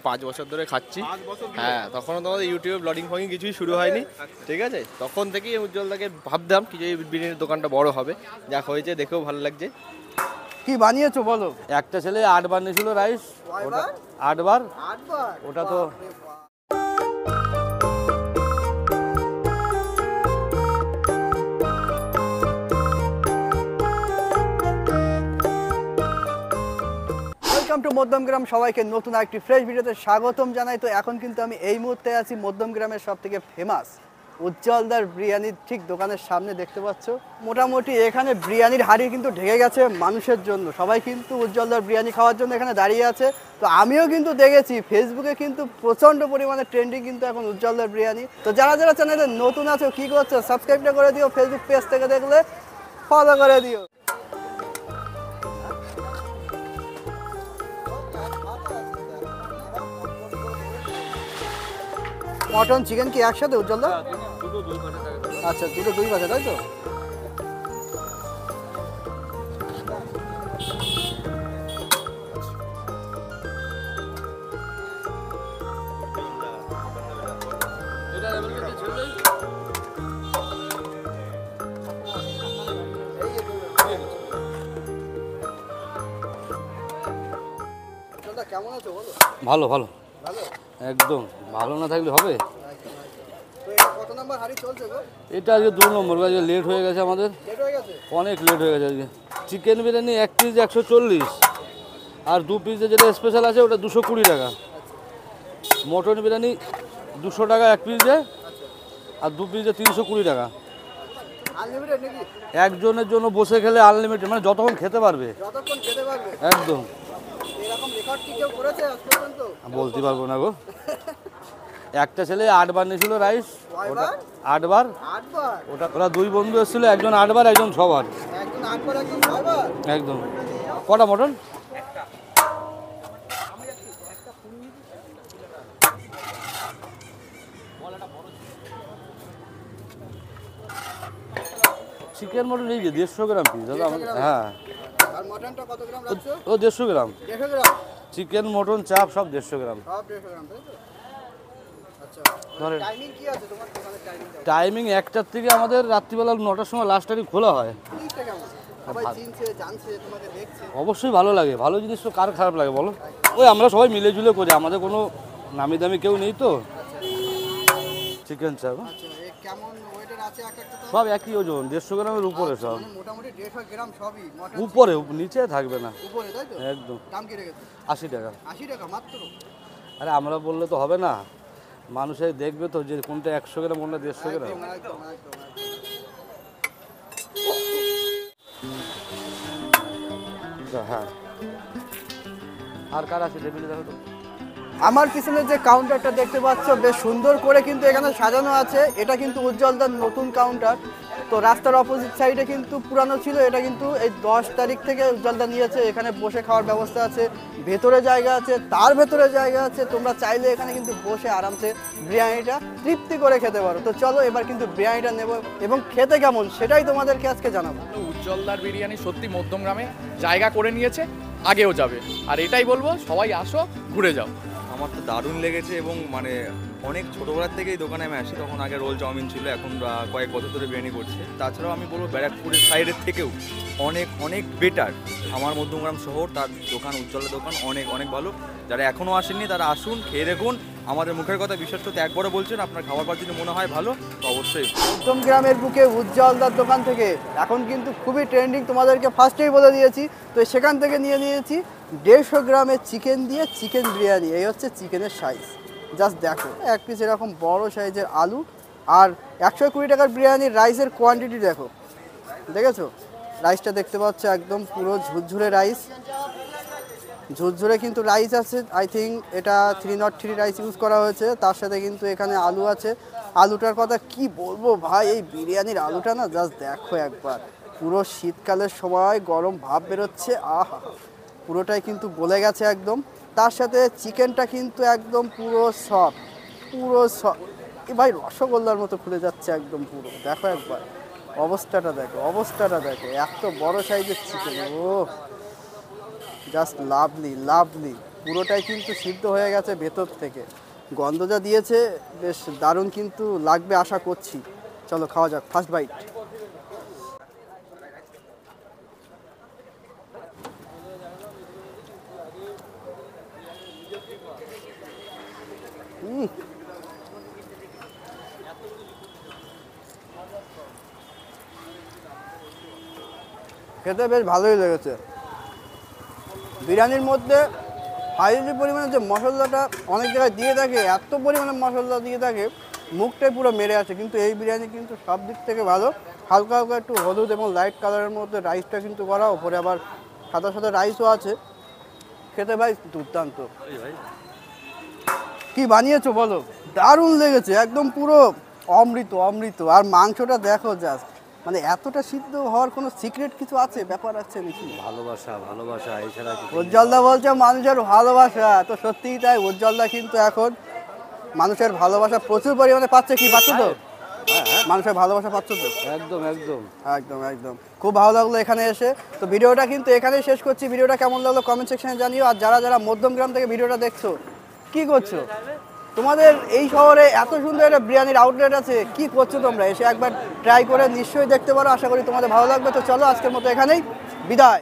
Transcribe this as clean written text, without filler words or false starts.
5 বছর ধরে খাচ্ছি। হ্যাঁ, তখনও তোমাদের ইউটিউবে ব্লগিং ফগিং কিছুই শুরু হয়নি, ঠিক আছে? তখন থেকেই উজ্জ্বলদাকে ভাবতাম কি যে এই বিরিয়ানির দোকানটা বড় হবে, যা হয়েছে দেখেও ভালো লাগছে। কি বানিয়েছো বলো? একটা ছেলে 8 বার নিয়েছিল রাইস, ওটা 8 বার, ওটা তো ওয়েলকাম টু মধ্যমগ্রাম। সবাইকে নতুন একটি ফ্রেশ ভিডিওতে স্বাগতম জানাই। তো এখন কিন্তু আমি এই মুহূর্তে আছি মধ্যমগ্রামের সব থেকে ফেমাস উজ্জ্বলদার বিরিয়ানির ঠিক দোকানের সামনে। দেখতে পাচ্ছ মোটামুটি এখানে বিরিয়ানির হাড়ি কিন্তু ঢেকে গেছে মানুষের জন্য। সবাই কিন্তু উজ্জ্বলদার বিরিয়ানি খাওয়ার জন্য এখানে দাঁড়িয়ে আছে। তো আমিও কিন্তু দেখেছি ফেসবুকে কিন্তু প্রচণ্ড পরিমাণে ট্রেন্ডিং কিন্তু এখন উজ্জ্বলদার বিরিয়ানি। তো যারা যারা চ্যানেলে নতুন আছো কী করছো, সাবস্ক্রাইবটা করে দিও। ফেসবুক পেজ থেকে দেখলে ফলো করে দিও। মটন চিকেন কি একসাথে উজ্জ্বলদা? আচ্ছা, দুটো দুই ভাজা, তাই তো? কেমন আছো বলো? ভালো ভালো, ভালো একদম ভালো না থাকলে হবে? কত নাম্বার হাড়ি চলছে গো? এটা আজকে 2 নম্বর, আজকে লেট হয়ে গেছে আমাদের, লেট হয়ে গেছে? অনেক লেট হয়ে গেছে আজকে। চিকেন বিরিয়ানি 1 পিস 140, আর 2 পিসে যেটা স্পেশাল আছে ওটা 220 টাকা। মটন বিরিয়ানি 200 টাকা 1 পিস দেয়, আর 2 পিসে 320 টাকা। আনলিমিটেড নাকি? একজনের জন্য বসে খেলে আনলিমিটেড, মানে যতক্ষণ খেতে পারবে, যতক্ষণ খেতে পারবে। একদম। এরকম রেকর্ড কি কেউ করেছে আজ পর্যন্ত? বলতে পারবো না গো। একটা ছেলে 8 বার নিয়েছিল রাইস, ওটা 8 বার, 8 বার? ওরা 2 বন্ধু এসেছিল, একজন 8 বার একজন 6 বার। একজন 8 বার একজন 6 বার? একদম। কটা মটন? চিকেন মটন এই যে 150 গ্রাম পিস দাদা। হ্যাঁ, আর মটনটা কত গ্রাম রাখছো? ও 150 গ্রাম। 150 গ্রাম? চিকেন মটন চাপ সব 150 গ্রাম। সব 150 গ্রাম, তাই তো? আচ্ছা, ধরেন টাইমিং কি আছে তোমার দোকানের টাইমিং? টাইমিং 1টার থেকে আমাদের রাত্রিবেলা 9টার সময় লাস্ট টাইম খোলা হয়। জিনিসটা কেমন? সবাই চিনছে, জানছে, তোমাকে দেখছে। অবশ্যই ভালো লাগে, ভালো জিনিস তো কার খারাপ লাগে বলো? ওই আমরা সবাই মিলে জুলে করি, আমাদের কোনো নামি দামি কেউ নেই তো। চিকেন চাপ আচ্ছা, কেমন ওয়েটের আছে একটা? সব একই ওজন, 150 গ্রামের উপরে সব। মানে মোটামুটি 150 গ্রাম সবই মটন? উপরে, নিচে থাকবে না। উপরে, তাই তো? একদম। দাম কি রেখেছে? 80 টাকা। 80 টাকা মাত্র? আরে আমরা বললে তো হবে না, মানুষে দেখবে তো যে কোনটা 100 গ্রাম কোনটা 150 গ্রাম। একদম একদম একদম। হ্যাঁ, আর কার আছে টেবিলে দেখো তো। আমার পিছনে যে কাউন্টারটা দেখতে পাচ্ছ বেশ সুন্দর করে কিন্তু এখানে সাজানো আছে। এটা কিন্তু উজ্জ্বলদার নতুন কাউন্টার। তো রাস্তার অপোজিট সাইডে কিন্তু পুরানো ছিল, এটা কিন্তু এই 10 তারিখ থেকে উজ্জ্বলদা নিয়েছে। এখানে বসে খাওয়ার ব্যবস্থা আছে, ভেতরে জায়গা আছে, তার ভেতরে জায়গা আছে। তোমরা চাইলে এখানে কিন্তু বসে আরামসে বিরিয়ানিটা তৃপ্তি করে খেতে পারো। তো চলো এবার কিন্তু বিরিয়ানিটা নেব এবং খেতে কেমন সেটাই তোমাদেরকে আজকে জানাবো। উজ্জ্বলদার বিরিয়ানি সত্যি মধ্যমগ্রামে জায়গা করে নিয়েছে, আগেও যাবে। আর এটাই বলবো, সবাই আসো, ঘুরে যাও। আমার তো দারুণ লেগেছে, এবং মানে অনেক ছোটোবেলার থেকেই দোকানে আমি আসি। তখন আগে রোল চাউমিন ছিল, এখন কয়েক বছর ধরে বিরিয়ানি করছে। তাছাড়াও আমি বলবো ব্যারাকপুরের সাইডের থেকেও অনেক অনেক বেটার আমার মধ্যমগ্রাম শহর। তার দোকান, উজ্জ্বলের দোকান অনেক অনেক ভালো। যারা এখনও আসেননি তারা আসুন, খেয়ে দেখুন। আমাদের মুখের কথা বিশ্বাস করতে একবারও বলছেন। আপনার খাবার পর যদি মনে হয় ভালো, তো অবশ্যই। মধ্যমগ্রামের বুকে উজ্জ্বলদার দোকান থেকে এখন কিন্তু খুবই ট্রেন্ডিং, তোমাদেরকে ফার্স্টেই বলে দিয়েছি। তো সেখান থেকে নিয়ে নিয়েছি 150 গ্রামের চিকেন দিয়ে চিকেন বিরিয়ানি। এই হচ্ছে চিকেনের সাইজ, জাস্ট দেখো। 1 পিস এরকম বড় সাইজের আলু, আর 120 টাকার বিরিয়ানির রাইসের কোয়ান্টিটি দেখো, দেখেছো? রাইসটা দেখতে পাচ্ছ, একদম পুরো ঝুরঝুরে রাইস, ঝুরঝুরে কিন্তু রাইস আছে। আই থিঙ্ক এটা 303 রাইস ইউজ করা হয়েছে। তার সাথে কিন্তু এখানে আলু আছে। আলুটার কথা কি বলবো ভাই, এই বিরিয়ানির আলুটা না জাস্ট দেখো একবার। পুরো শীতকালের সময় গরম ভাব বেরোচ্ছে, আহা, পুরোটাই কিন্তু গলে গেছে একদম। তার সাথে চিকেনটা কিন্তু একদম পুরো সফট, পুরো ভাই রসগোল্লার মতো খুলে যাচ্ছে একদম পুরো। দেখো একবার অবস্থাটা দেখো, অবস্থাটা দেখো। এত বড় সাইজের চিকেন, ও জাস্ট লাভলি লাভলি। পুরোটাই কিন্তু সিদ্ধ হয়ে গেছে ভেতর থেকে। গন্ধ যা দিয়েছে বেশ দারুণ কিন্তু লাগবে আশা করছি। চলো খাওয়া যাক, ফার্স্ট বাইট। খেতে বেশ ভালোই লেগেছে। বিরিয়ানির মধ্যে হাইলি পরিমাণে যে মশলাটা অনেক জায়গায় দিয়ে থাকে, এত পরিমাণে মশলা দিয়ে থাকে মুখটাই পুরো মেরে আছে, কিন্তু এই বিরিয়ানি কিন্তু সব দিক থেকে ভালো। হালকা হালকা একটু হলুদ এবং লাইট কালারের মধ্যে রাইসটা কিন্তু করা, ওপরে আবার সাদা সাদা রাইসও আছে। খেতে ভাই দুর্দান্ত। কি বানিয়েছো বলো? দারুণ লেগেছে, একদম পুরো অমৃত অমৃত। আর মাংসটা দেখো জাস্ট, মানে এতটা সিদ্ধ হওয়ার কোনো সিক্রেট কিছু আছে, ব্যাপার আছে নাকি? ভালোবাসা, ভালোবাসা এছাড়া কিছু নেই। উজ্জ্বলদা বলছে মানুষের ভালোবাসা, তো সত্যিই তাই। উজ্জ্বলদা কিন্তু এখন মানুষের ভালোবাসা প্রচুর পরিমাণে পাচ্ছে। কি পাচ্ছ তো? মানুষের ভালোবাসা পাচ্ছ তো? একদম একদম। একদম একদম। খুব ভালো লাগলো এখানে এসে। তো ভিডিওটা কিন্তু এখানেই শেষ করছি। ভিডিওটা কেমন লাগলো কমেন্ট সেকশনে জানিও। আর যারা যারা মধ্যমগ্রাম থেকে ভিডিওটা দেখছো, কি করছো? তোমাদের এই শহরে এত সুন্দর একটা বিরিয়ানির আউটলেট আছে, কি করছো তোমরা? এসে একবার ট্রাই করে নিশ্চয়ই দেখতে পারো। আশা করি তোমাদের ভালো লাগবে। তো চলো আজকের মতো এখানেই বিদায়।